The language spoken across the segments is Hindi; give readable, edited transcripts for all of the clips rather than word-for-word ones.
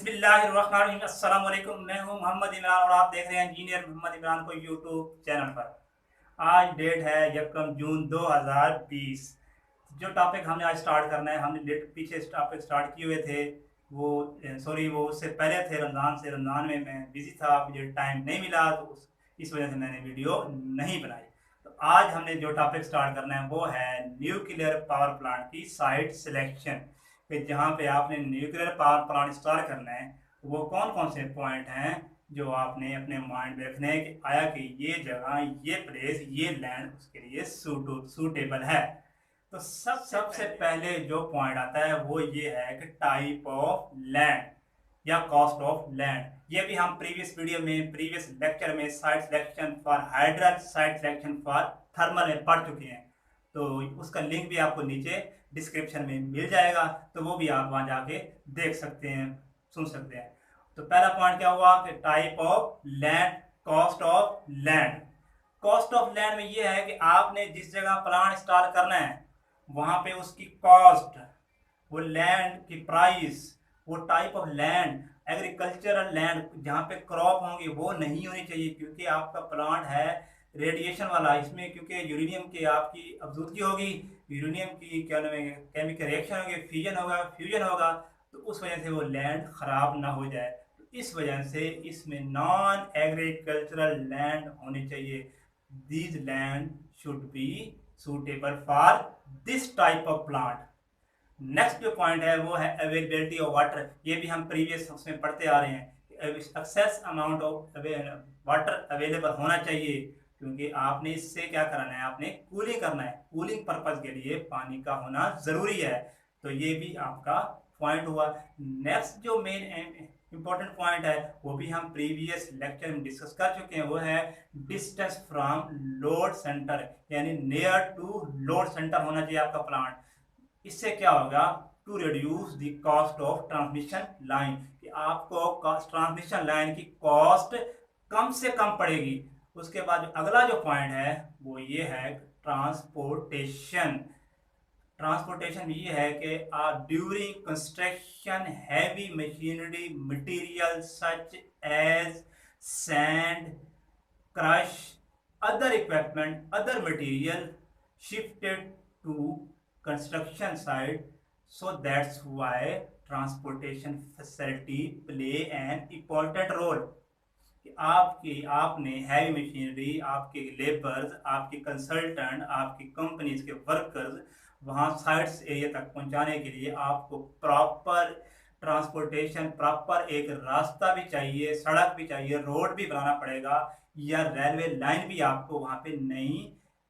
बिस्मिल्लाहिर्रहमानिर्रहीम। अस्सलाम वालेकुम। मैं हूं मोहम्मद इमरान और आप देख रहे हैं इंजीनियर मोहम्मद इमरान को यूट्यूब चैनल पर। आज डेट है 1 जून 2020। जो टॉपिक हमने आज स्टार्ट करना है, हमने डेट पीछे टॉपिक स्टार्ट किए हुए थे वो वो उससे पहले थे रमज़ान से। रमज़ान में मैं बिज़ी था, मुझे टाइम नहीं मिला, तो इस वजह से मैंने वीडियो नहीं बनाई। तो आज हमने जो टॉपिक स्टार्ट करना है वो है न्यूक्लियर पावर प्लांट की साइट सिलेक्शन। कि जहाँ पे आपने न्यूक्लियर पावर प्लांट स्टार्ट करना है, वो कौन कौन से पॉइंट हैं जो आपने अपने माइंड में रखने हैं कि आया कि ये जगह, ये प्लेस, ये लैंड उसके लिए सूटेबल है। तो सबसे पहले जो पॉइंट आता है वो ये है कि टाइप ऑफ लैंड या कॉस्ट ऑफ लैंड। ये भी हम प्रीवियस लेक्चर में site selection for hydel, site selection for thermal में पढ़ चुके हैं। तो उसका लिंक भी आपको नीचे डिस्क्रिप्शन में मिल जाएगा, तो वो भी आप वहां जाके देख सकते हैं, सुन सकते हैं। तो पहला पॉइंट क्या हुआ कि type of land, cost of land. Cost of land में ये है कि आपने जिस जगह प्लांट स्टार्ट करना है वहां पे उसकी कॉस्ट, वो लैंड की प्राइस, वो type of land, agricultural land जहाँ पे क्रॉप होंगे वो नहीं होनी चाहिए, क्योंकि आपका प्लांट है रेडिएशन वाला। इसमें क्योंकि यूरेनियम की आपकी अब्जूदगी होगी, यूरेनियम की क्या नाम है, केमिकल रिएक्शन होगी, फ्यूजन होगा, तो उस वजह से वो लैंड खराब ना हो जाए। तो इस वजह से इसमें नॉन एग्रीकल्चरल लैंड होनी चाहिए। These land should be suitable for this type of plant. Next जो पॉइंट है वो है अवेलेबिलिटी ऑफ वाटर। ये भी हम प्रीवियस उसमें पढ़ते आ रहे हैं, excess amount of water available होना चाहिए, क्योंकि आपने इससे क्या कराना है, आपने कूलिंग करना है। कूलिंग पर्पज के लिए पानी का होना जरूरी है। तो ये भी आपका पॉइंट हुआ। नेक्स्ट जो मेन इंपॉर्टेंट पॉइंट है वो भी हम प्रीवियस लेक्चर में डिस्कस कर चुके हैं, वो है डिस्टेंस फ्रॉम लोड सेंटर, यानी नियर टू लोड सेंटर होना चाहिए आपका प्लांट। इससे क्या होगा, to reduce the cost of transmission line, कि आपको ट्रांसमिशन लाइन की कॉस्ट कम से कम पड़ेगी। उसके बाद अगला जो पॉइंट है वो ये है ट्रांसपोर्टेशन। ट्रांसपोर्टेशन ये है कि during construction heavy machinery material such as sand, crush, other equipment, other material shifted to construction site. So that's why transportation facility play an important role। कि आपने हैवी मशीनरी, आपके लेबर्स, आपके कंसल्टेंट, आपकी कंपनीज के वर्कर्स वहाँ साइट्स एरिया तक पहुँचाने के लिए आपको प्रॉपर ट्रांसपोर्टेशन, प्रॉपर एक रास्ता भी चाहिए, सड़क भी चाहिए, रोड भी बनाना पड़ेगा, या रेलवे लाइन भी आपको वहाँ पे नई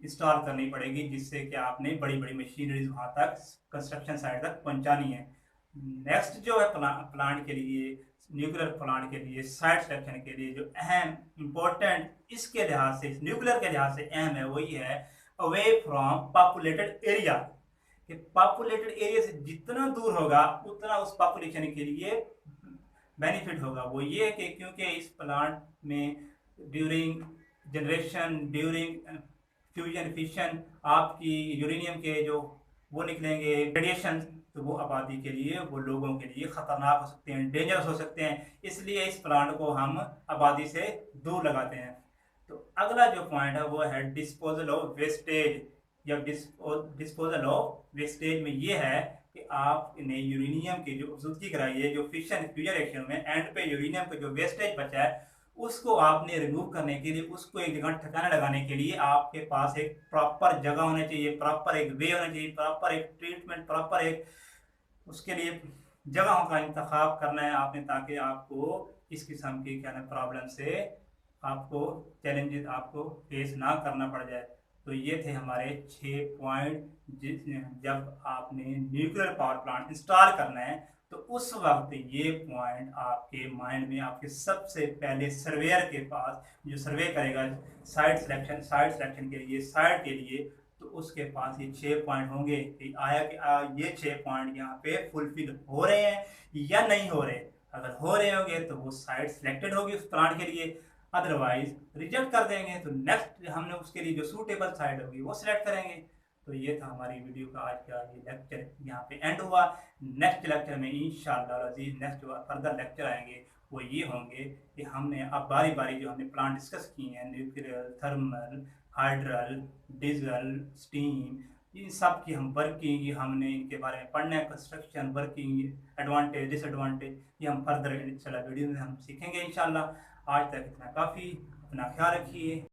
इंस्टॉल करनी पड़ेगी, जिससे कि आपने बड़ी बड़ी मशीनरीज वहाँ तक कंस्ट्रक्शन साइट तक पहुँचानी है। नेक्स्ट जो है प्लांट के लिए, न्यूक्लियर प्लांट के लिए साइट सिलेक्शन के लिए जो अहम इम्पोर्टेंट इसके लिहाज से, इस न्यूक्लियर के लिहाज से अहम है, वही है अवे फ्रॉम पॉपुलेटेड एरिया। कि पॉपुलेटेड एरिया से जितना दूर होगा उतना उस पॉपुलेशन के लिए बेनिफिट होगा। वो ये है कि क्योंकि इस प्लांट में during generation, during fusion fission, आपकी यूरेनियम के जो वो निकलेंगे रेडिएशन, तो वो आबादी के लिए, वो लोगों के लिए खतरनाक हो सकते हैं, डेंजरस हो सकते हैं। इसलिए इस प्लांट को हम आबादी से दूर लगाते हैं। तो अगला जो पॉइंट है वो है डिस्पोजल ऑफ वेस्टेज, या डिस्पोजल ऑफ वेस्टेज में ये है कि आपने यूरेनियम की जो आपूर्ति कराई है, जो फिशन फ्यूजन रिएक्शन में एंड पे यूरेनियम का जो वेस्टेज बचा है, उसको आपने रिमूव करने के लिए, उसको एक जगह ठिकाना लगाने के लिए आपके पास एक प्रॉपर जगह होनी चाहिए, प्रॉपर एक वे होना चाहिए, प्रॉपर एक ट्रीटमेंट, प्रॉपर एक उसके लिए जगहों का इंतखाब करना है आपने, ताकि आपको इस किस्म की क्या ना प्रॉब्लम से, आपको चैलेंजेस आपको फेस ना करना पड़ जाए। तो ये थे हमारे 6 पॉइंट। जब आपने न्यूक्लियर पावर प्लांट इंस्टॉल करना है तो उस वक्त ये पॉइंट आपके माइंड में, आपके सबसे पहले सर्वेयर के पास, जो सर्वे करेगा साइट सिलेक्शन के लिए, साइट के लिए, तो उसके पास ये 6 पॉइंट होंगे कि आया कि ये 6 पॉइंट यहाँ पे फुलफिल हो रहे हैं या नहीं हो रहे। अगर हो रहे होंगे तो वो साइट सिलेक्टेड होगी उस प्लांट के लिए, अदरवाइज रिजेक्ट कर देंगे। तो नेक्स्ट हमने उसके लिए जो सूटेबल साइट होगी वो सिलेक्ट करेंगे। तो तो ये था हमारी वीडियो का आज का ये लेक्चर, यहाँ पे एंड हुआ। नेक्स्ट लेक्चर में इंशाअल्लाह अज़ीज़ नेक्स्ट फर्दर लेक्चर आएंगे, वो ये होंगे कि हमने अब बारी बारी जो हमने प्लान डिस्कस किए हैं, nuclear, thermal, hydel, diesel, steam, इन सब की हम वर्किंग हमने इनके बारे में पढ़ना है, कंस्ट्रक्शन, वर्किंग, एडवांटेज, डिसएडवांटेज, ये हम फर्दर इंशाल्लाह वीडियो में हम सीखेंगे इंशाल्लाह। आज तक इतना काफ़ी, अपना ख्याल रखिए।